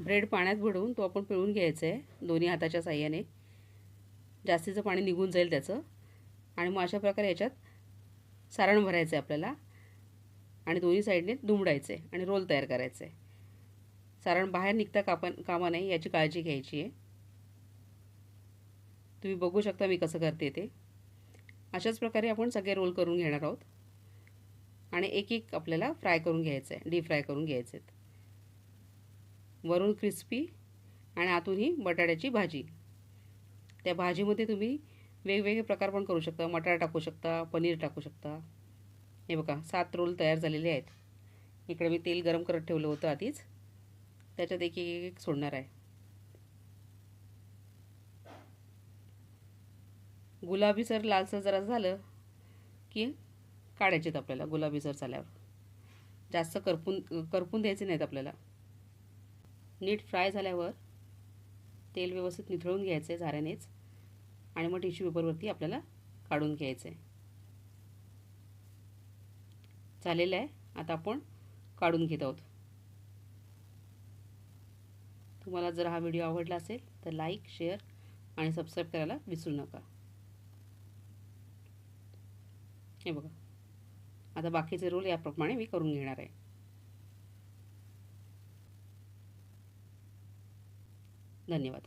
Bread पाण्यात बुडवून तो आपण पिळून घ्यायचा आहे दोन्ही हाताच्या साहाय्याने. जास्तीचं पाणी निघून जाईल त्याचं. आणि मग अशा प्रकारे याच्यात सारण भरायचं आहे आपल्याला आणि दोन्ही साईडने दुमडायचे आणि रोल तयार करायचे. सारण बाहेर निघता कामा नाही याची काळजी घ्यायची आहे. तुम्ही बघू शकता मी कसं करते ते. अशाच प्रकारे आपण सगळे रोल करून घेणार आहोत आणि एक एक आपल्याला फ्राय करून घ्यायचं आहे, डीप फ्राय करून घ्यायचे आहेत. वरून क्रिस्पी आणि आतूनही बटाट्याची भाजी. त्या भाजीमध्ये तुम्ही वेगवेगळे प्रकार पण करू शकता. मटार टाकू शकता, पनीर टाकू शकता. हे बघा 7 रोल तयार झालेले आहेत. इकडे मी तेल गरम करत ठेवलं होतं आधीच. त्याच्यात एक एक एक सोडणार आहे. गुलाबीसर लालसर जरा झालं की काढायचेत आपल्याला. गुलाबीसर झाल्यावर जास्त करपून द्यायचे नाहीत आपल्याला. नीट फ्राय झाल्यावर तेल व्यवस्थित निथळून घ्यायचं आहे झाऱ्यानेच आणि मग टिश्यू पेपरवरती आपल्याला काढून घ्यायचं आहे. झालेलं आहे. आता आपण काढून घेत आहोत. तुम्हाला जर हा व्हिडिओ आवडला असेल तर लाईक, शेअर आणि सबस्क्राईब करायला विसरू नका. हे बघा, आता बाकीचे रोल याप्रमाणे मी करून घेणार आहे. धन्यवाद.